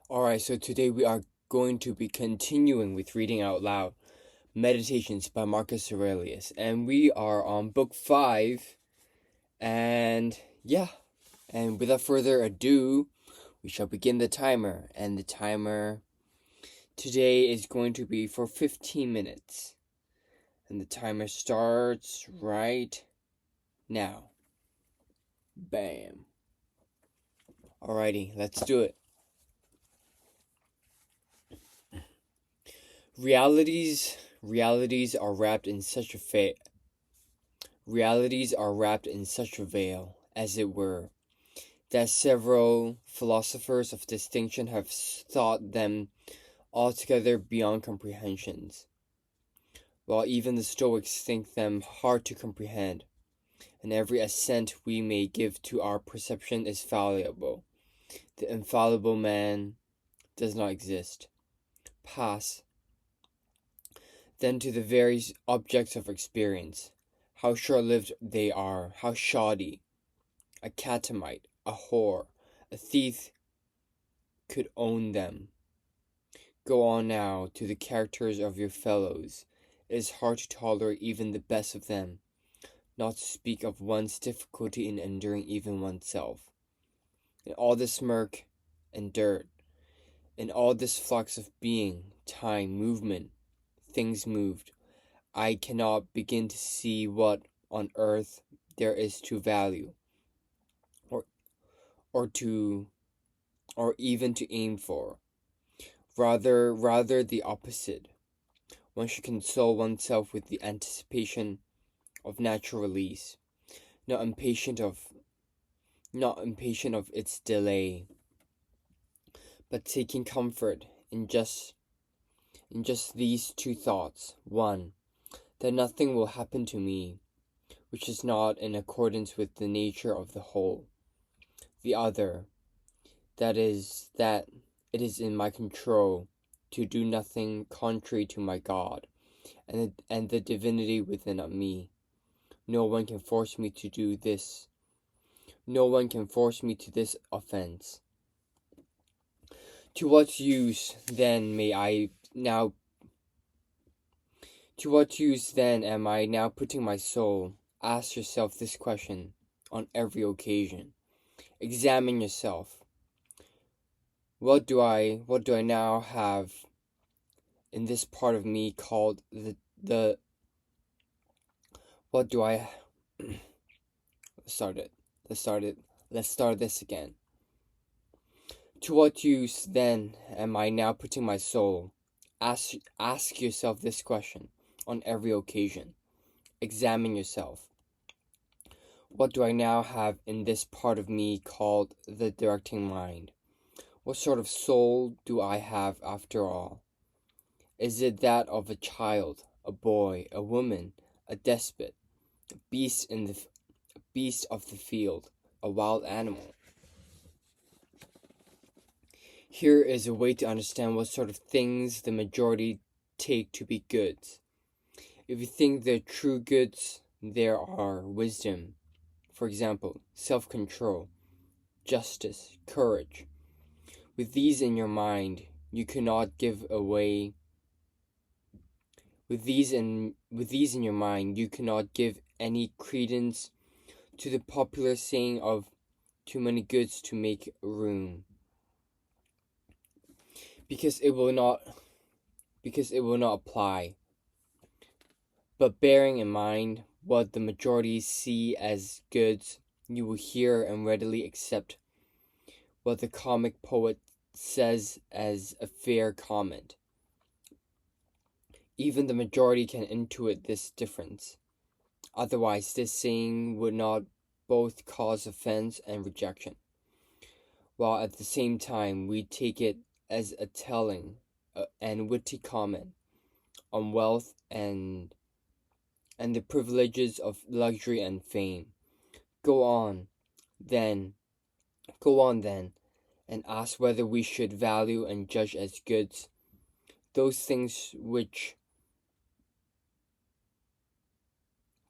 Alright, so today we are going to be continuing with reading out loud Meditations by Marcus Aurelius. And we are on book 5. And and without further ado, we shall begin the timer. And the timer today is going to be for 15 minutes. And the timer starts right now. Bam. Alrighty, let's do it. Realities are wrapped in such a veil, as it were, that several philosophers of distinction have thought them altogether beyond comprehensions, while even the Stoics think them hard to comprehend, and every assent we may give to our perception is fallible. The infallible man does not exist. Pass then to the various objects of experience. How short-lived they are, how shoddy. A catamite, a whore, a thief could own them. Go on now to the characters of your fellows. It is hard to tolerate even the best of them, not to speak of one's difficulty in enduring even oneself. In all this murk and dirt, in all this flux of being, time, movement, things moved, I cannot begin to see what on earth there is to value, or even to aim for. Rather the opposite. One should console oneself with the anticipation of natural release, not impatient of its delay, but taking comfort in just these two thoughts. One, that nothing will happen to me which is not in accordance with the nature of the whole. The other, that it is in my control to do nothing contrary to my God and the divinity within me. No one can force me to do this. No one can force me to this offense. To what use then am I now putting my soul? Ask yourself this question on every occasion. Examine yourself. What do I now have in this part of me called the what do I Let's start this again. To what use then am I now putting my soul? Ask yourself this question on every occasion. Examine yourself. What do I now have in this part of me called the directing mind? What sort of soul do I have after all? Is it that of a child, a boy, a woman, a despot, a beast of the field, a wild animal? Here is a way to understand what sort of things the majority take to be goods. If you think they're true goods, there are wisdom, for example, self-control, justice, courage. With these in your mind, you cannot give away. With these in your mind, you cannot give any credence to the popular saying of too many goods to make room, because it will not apply. But bearing in mind what the majority see as goods, you will hear and readily accept what the comic poet says as a fair comment. Even the majority can intuit this difference. Otherwise, this saying would not both cause offense and rejection, while at the same time we take it as a telling and witty comment on wealth and the privileges of luxury and fame. Go on then, and ask whether we should value and judge as goods those things which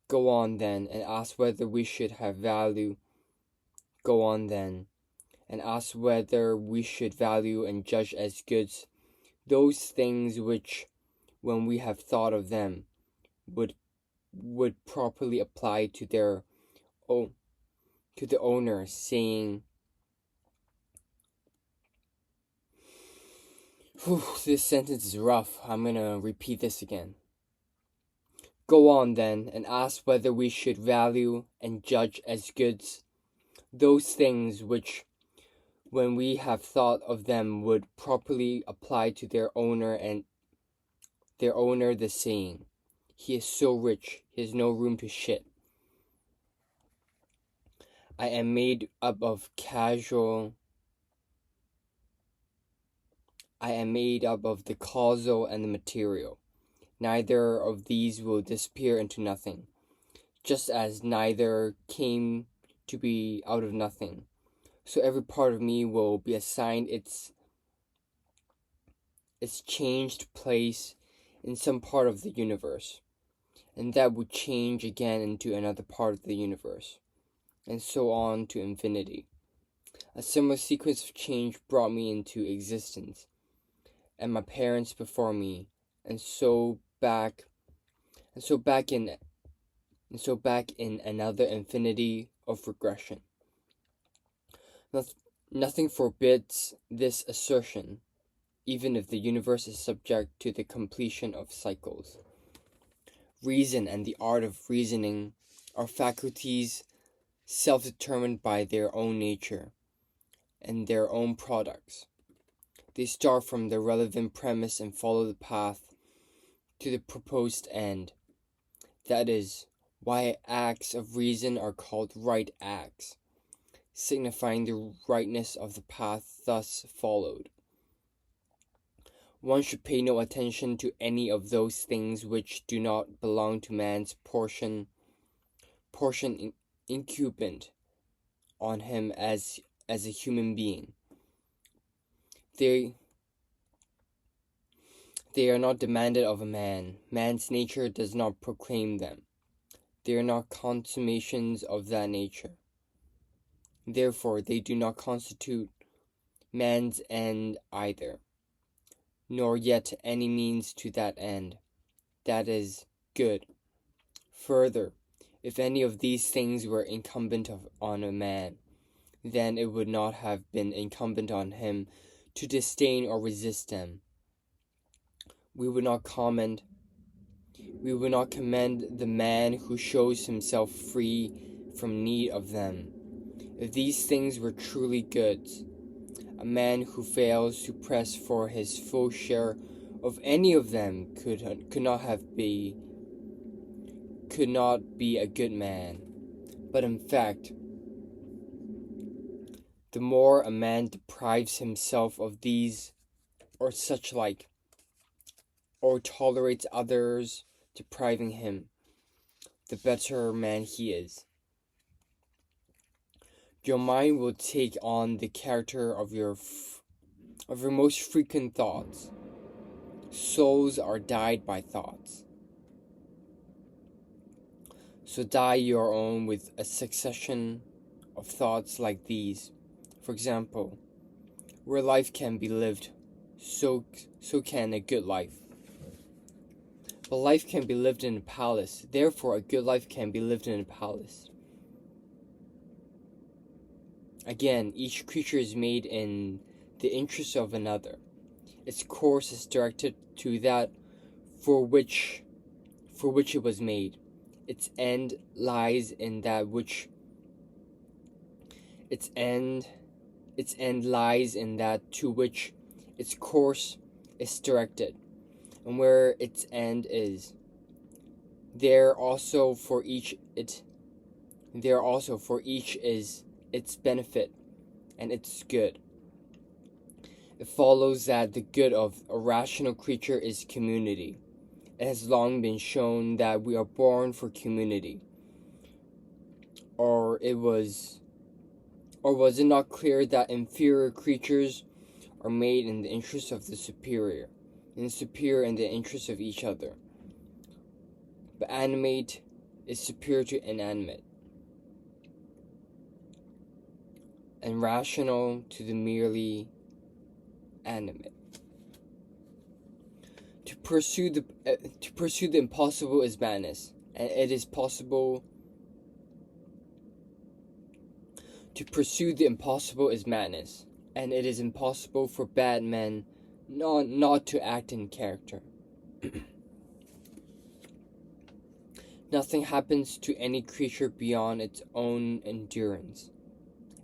and ask whether we should have value. Go on then, and ask whether we should value and judge as goods those things which, when we have thought of them, would properly apply to their own to the owner, saying, this sentence is rough. I'm gonna repeat this again. Go on then, and ask whether we should value and judge as goods those things which, when we have thought of them, would properly apply to their owner, and their owner the saying, he is so rich, he has no room to shit. I am made up of the causal and the material. Neither of these will disappear into nothing, just as neither came to be out of nothing. So every part of me will be assigned its changed place in some part of the universe, and that would change again into another part of the universe, and so on to infinity. A similar sequence of change brought me into existence, and my parents before me, and so back in another infinity of regression. Nothing forbids this assertion, even if the universe is subject to the completion of cycles. Reason and the art of reasoning are faculties self-determined by their own nature and their own products. They start from the relevant premise and follow the path to the proposed end. That is why acts of reason are called right acts, signifying the rightness of the path thus followed. One should pay no attention to any of those things which do not belong to man's portion incumbent on him as a human being. They are not demanded of a man. Man's nature does not proclaim them. They are not consummations of that nature. Therefore, they do not constitute man's end either, nor yet any means to that end, that is, good. Further, if any of these things were incumbent on a man, then it would not have been incumbent on him to disdain or resist them. We would not commend the man who shows himself free from need of them. If these things were truly goods, a man who fails to press for his full share of any of them could not be a good man. But in fact, the more a man deprives himself of these or such like, or tolerates others depriving him, the better man he is. Your mind will take on the character of your most frequent thoughts. Souls are dyed by thoughts. So dye your own with a succession of thoughts like these. For example, where life can be lived, so can a good life. But life can be lived in a palace. Therefore, a good life can be lived in a palace. Again, each creature is made in the interest of another. Its course is directed to that for which it was made. Its end lies in that which to which its course is directed. And where its end is, there also for each is its benefit and its good. It follows that the good of a rational creature is community. It has long been shown that we are born for community. Or was it not clear that inferior creatures are made in the interest of the superior, and the superior in the interest of each other? But animate is superior to inanimate. and rational to the merely animate. To pursue the impossible is madness, and it is possible. To pursue the impossible is madness, and it is impossible for bad men not to act in character. Nothing happens to any creature beyond its own endurance.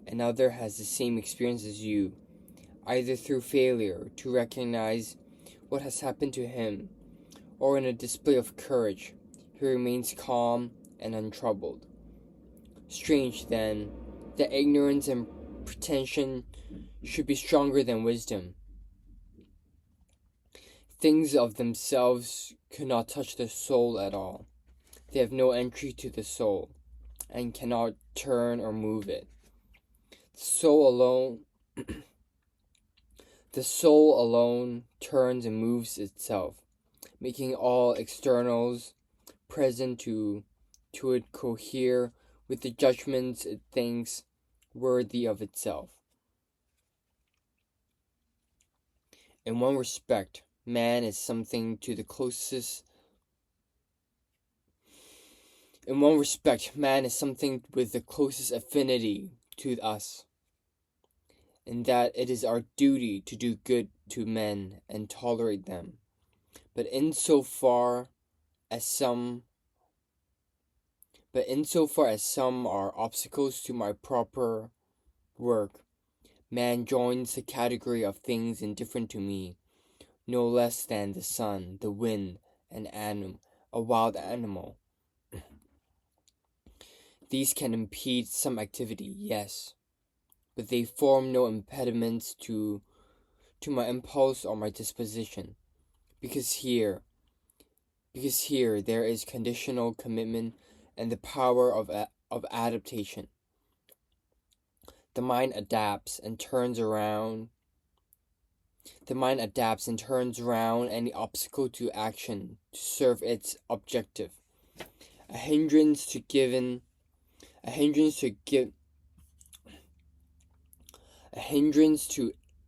Another has the same experience as you, either through failure to recognize what has happened to him, or in a display of courage, he remains calm and untroubled. Strange, then, that ignorance and pretension should be stronger than wisdom. Things of themselves cannot touch the soul at all. They have no entry to the soul, and cannot turn or move it. The soul alone turns and moves itself, making all externals present to it cohere with the judgments it thinks worthy of itself. In one respect, man is something with the closest affinity to us, in that it is our duty to do good to men and tolerate them. But insofar as some are obstacles to my proper work, man joins the category of things indifferent to me, no less than the sun, the wind, a wild animal. These can impede some activity, yes, but they form no impediments to my impulse or my disposition, because here there is conditional commitment and the power of adaptation. The mind adapts and turns around any obstacle to action to serve its objective. A hindrance to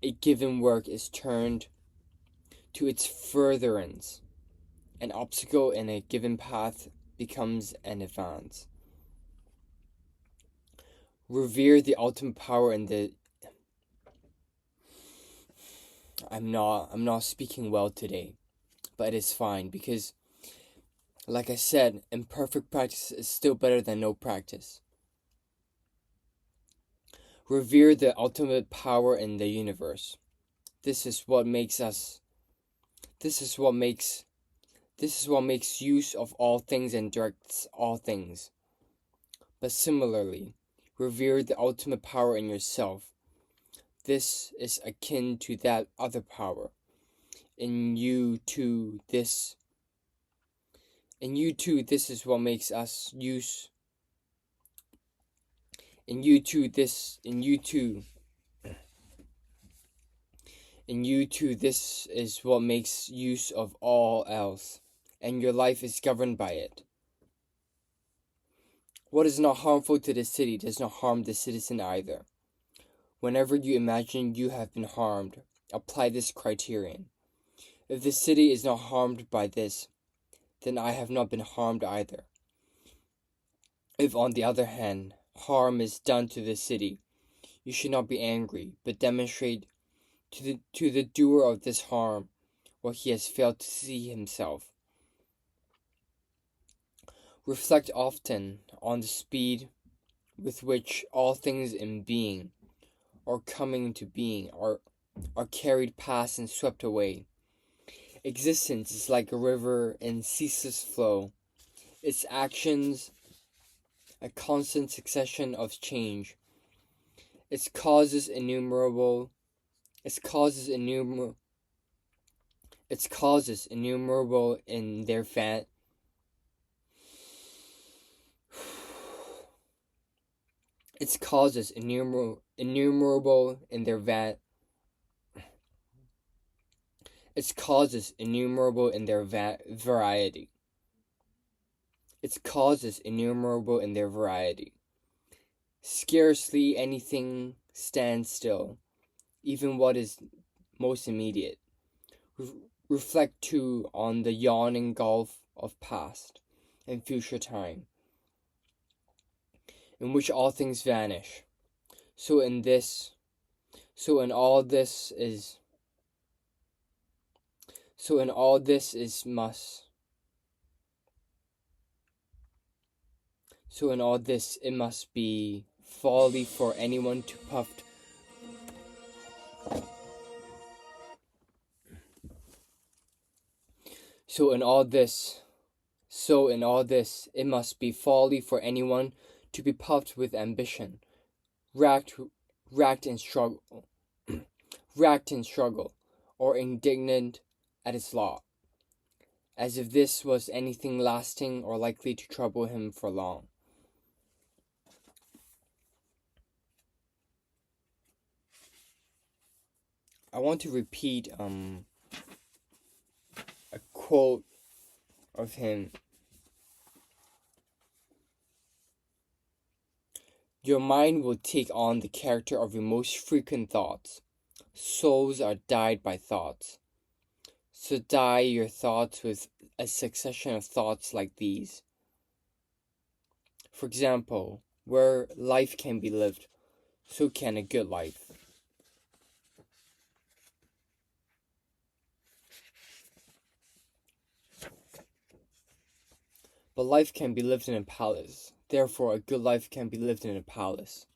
a given work is turned to its furtherance. An obstacle in a given path becomes an advance. Revere the ultimate power in the... I'm not speaking well today, but it is fine because, like I said, imperfect practice is still better than no practice. Revere the ultimate power in the universe. This is what makes use of all things and directs all things. But similarly, revere the ultimate power in yourself. This is akin to that other power. In you too, this is what makes us use. In you too, this is what makes use of all else, and your life is governed by it. What is not harmful to the city does not harm the citizen either. Whenever you imagine you have been harmed, apply this criterion. If the city is not harmed by this, then I have not been harmed either. If, on the other hand, harm is done to the city, you should not be angry, but demonstrate to the doer of this harm what he has failed to see himself. Reflect often on the speed with which all things in being or coming into being are carried past and swept away. Existence is like a river in ceaseless flow, its actions a constant succession of change, its causes innumerable in their variety. Scarcely anything stand still, even what is most immediate. Reflect too on the yawning gulf of past and future time, in which all things vanish. So in all this is it must be folly for anyone to puff. So in all this, it must be folly for anyone to be puffed with ambition, racked in struggle, or indignant at its lot, as if this was anything lasting or likely to trouble him for long. I want to repeat a quote of him. Your mind will take on the character of your most frequent thoughts. Souls are dyed by thoughts. So dye your thoughts with a succession of thoughts like these. For example, where life can be lived, so can a good life. But life can be lived in a palace. Therefore, a good life can be lived in a palace.